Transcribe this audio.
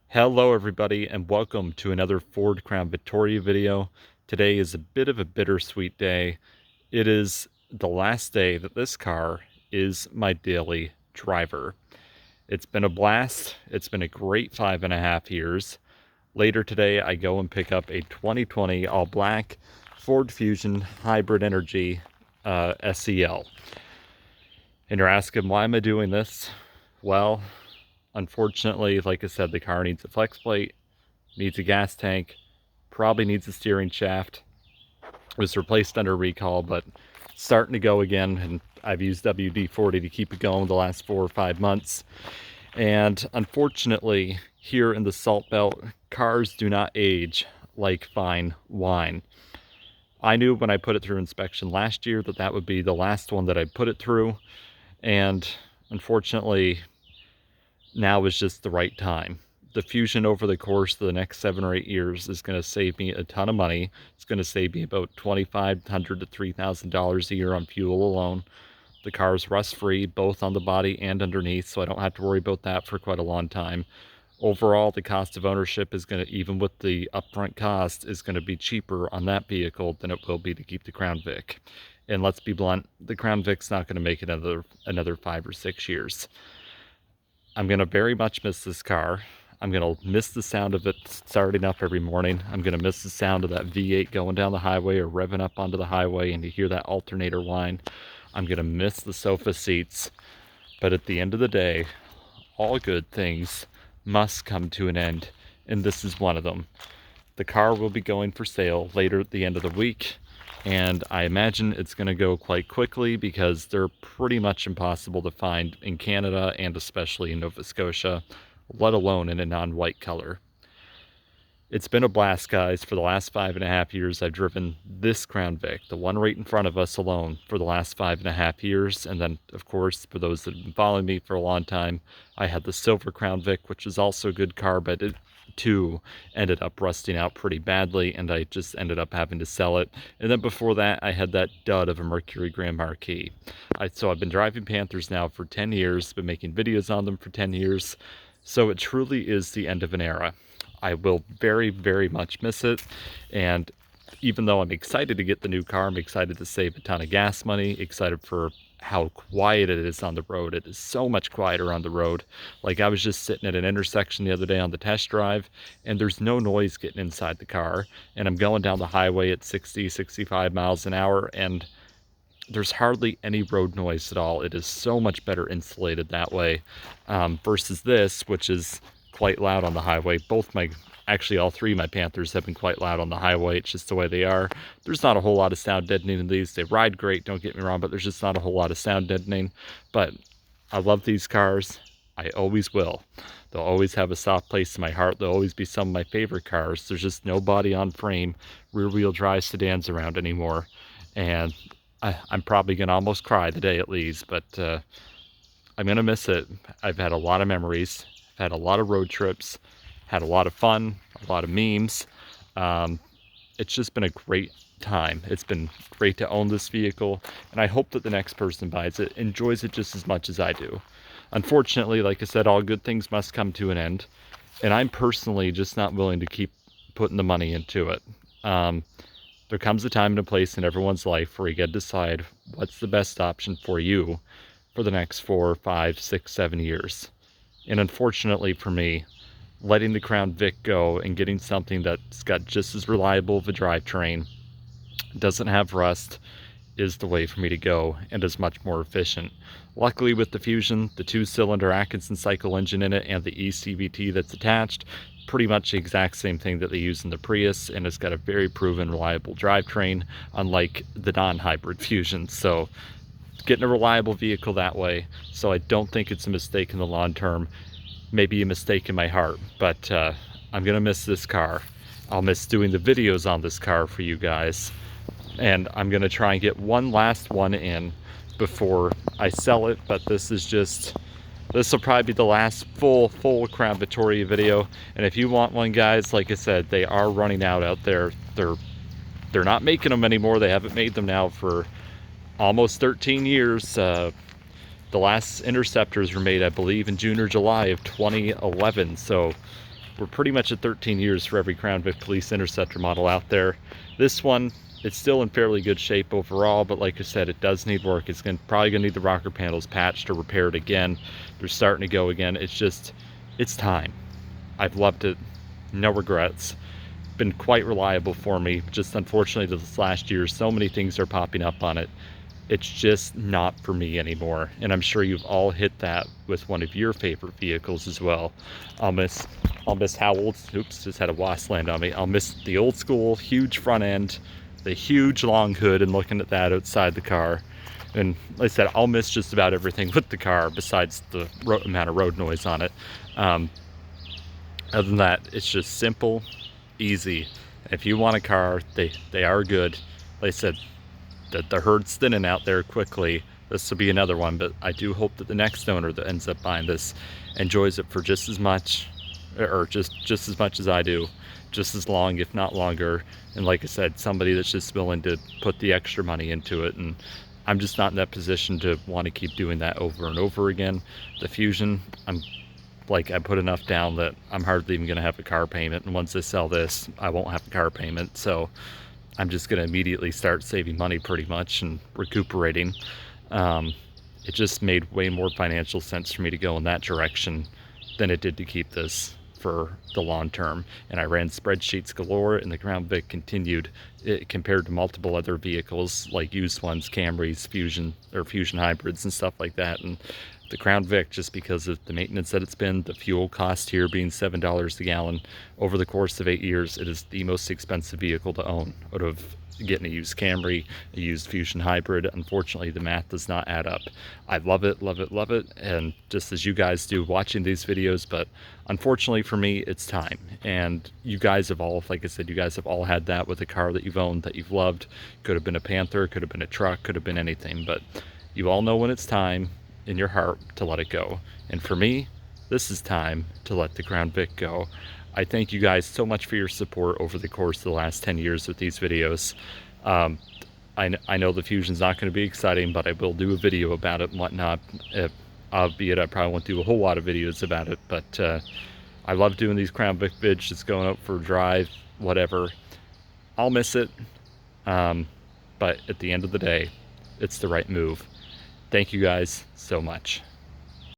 Hello everybody and welcome to another Ford Crown Victoria video. Today is a bit of a bittersweet day. It is the last day that this car is my daily driver. It's been a blast. It's been a great 5.5 years. Later today I go and pick up a 2020 all black Ford Fusion Hybrid Energy SEL. And you're asking, why am I doing this? Well, unfortunately, like I said, the car needs a flex plate, needs a gas tank, probably needs a steering shaft. It was replaced under recall, but starting to go again, and I've used WD-40 to keep it going the last 4 or 5 months. And unfortunately, here in the Salt Belt, cars do not age like fine wine. I knew when I put it through inspection last year that that would be the last one that I put it through, and unfortunately, now is just the right time. The Fusion over the course of the next 7 or 8 years is going to save me a ton of money. It's going to save me about $2,500 to $3,000 a year on fuel alone. The car is rust-free, both on the body and underneath, so I don't have to worry about that for quite a long time. Overall, the cost of ownership is going to, even with the upfront cost, is going to be cheaper on that vehicle than it will be to keep the Crown Vic. And let's be blunt, the Crown Vic's not going to make it another 5 or 6 years. I'm going to very much miss this car. I'm going to miss the sound of it starting up every morning. I'm going to miss the sound of that V8 going down the highway or revving up onto the highway and you hear that alternator whine. I'm going to miss the sofa seats. But at the end of the day, all good things must come to an end, and this is one of them. The car will be going for sale later at the end of the week, and I imagine it's going to go quite quickly because they're pretty much impossible to find in Canada and especially in Nova Scotia, let alone in a non-white color. It's been a blast, guys. For the last 5.5 years, I've driven this Crown Vic, the one right in front of us alone, for the last 5.5 years. And then, of course, for those that have been following me for a long time, I had the silver Crown Vic, which is also a good car, but it too ended up rusting out pretty badly, and I just ended up having to sell it. And then before that, I had that dud of a Mercury Grand Marquis. So I've been driving Panthers now for 10 years, been making videos on them for 10 years. So it truly is the end of an era. I will very, very much miss it. And even though I'm excited to get the new car, I'm excited to save a ton of gas money, excited for how quiet it is on the road. It is so much quieter on the road. Like, I was just sitting at an intersection the other day on the test drive, and there's no noise getting inside the car. And I'm going down the highway at 60, 65 miles an hour, and there's hardly any road noise at all. It is so much better insulated that way versus this, which is quite loud on the highway. Actually all three of my Panthers have been quite loud on the highway. It's just the way they are. There's not a whole lot of sound deadening in these. They ride great, don't get me wrong, but there's just not a whole lot of sound deadening. But I love these cars. I always will. They'll always have a soft place in my heart. They'll always be some of my favorite cars. There's just no body on frame rear-wheel drive sedans around anymore. And I'm probably going to almost cry the day it leaves, but I'm going to miss it. I've had a lot of memories. I've had a lot of road trips, had a lot of fun, a lot of memes. It's just been a great time. It's been great to own this vehicle, and I hope that the next person buys it enjoys it just as much as I do. Unfortunately, like I said, all good things must come to an end, and I'm personally just not willing to keep putting the money into it. There comes a time and a place in everyone's life where you get to decide what's the best option for you for the next 4, 5, 6, 7 years. And unfortunately for me, letting the Crown Vic go and getting something that's got just as reliable of a drivetrain, doesn't have rust, is the way for me to go and is much more efficient. Luckily with the Fusion, the 2-cylinder Atkinson cycle engine in it and the eCVT that's attached, pretty much the exact same thing that they use in the Prius, and it's got a very proven reliable drivetrain, unlike the non-hybrid Fusion. So getting a reliable vehicle that way, so I don't think it's a mistake in the long term. Maybe a mistake in my heart, but I'm gonna miss this car. I'll miss doing the videos on this car for you guys, and I'm gonna try and get one last one in before I sell it. But this will probably be the last full Crown Victoria video. And if you want one, guys, like I said, they are running out there. They're not making them anymore. They haven't made them now for almost 13 years. The last Interceptors were made, I believe, in June or July of 2011. So we're pretty much at 13 years for every Crown Vic Police Interceptor model out there. This one, it's still in fairly good shape overall, but like I said, it does need work. It's probably gonna need the rocker panels patched or repaired again. They're starting to go again. It's time. I've loved it, no regrets. Been quite reliable for me. Just unfortunately this last year, so many things are popping up on it. It's just not for me anymore. And I'm sure you've all hit that with one of your favorite vehicles as well. I'll miss how old, oops, just had a wasp land on me. I'll miss the old school, huge front end, the huge long hood, and looking at that outside the car. And like I said, I'll miss just about everything with the car besides the amount of road noise on it. Other than that, it's just simple, easy. If you want a car, they are good. Like I said, the herd's thinning out there quickly. This will be another one, but I do hope that the next owner that ends up buying this enjoys it for just as much, or just as much as I do, just as long, if not longer. And like I said, somebody that's just willing to put the extra money into it. And I'm just not in that position to want to keep doing that over and over again. The Fusion, I put enough down that I'm hardly even gonna have a car payment, and once I sell this, I won't have a car payment. So I'm just gonna immediately start saving money pretty much and recuperating. It just made way more financial sense for me to go in that direction than it did to keep this for the long term. And I ran spreadsheets galore, and the Crown Vic continued compared to multiple other vehicles like used ones, Camrys, Fusion hybrids and stuff like that. And the Crown Vic, just because of the maintenance that it's been, the fuel cost here being $7 a gallon, over the course of 8 years, it is the most expensive vehicle to own out of getting a used Camry, a used Fusion hybrid. Unfortunately, the math does not add up. I love it, love it, love it, and just as you guys do watching these videos, but unfortunately for me, it's time. And you guys have all, like I said, you guys have all had that with a car that you've owned, that you've loved. Could have been a Panther, could have been a truck, could have been anything, but you all know when it's time in your heart to let it go. And for me, this is time to let the Crown Vic go. I thank you guys so much for your support over the course of the last 10 years with these videos. I know the Fusion's not going to be exciting, but I will do a video about it and whatnot. Albeit I probably won't do a whole lot of videos about it, but I love doing these Crown Vic vids, just going out for a drive, whatever. I'll miss it, but at the end of the day, it's the right move. Thank you guys so much.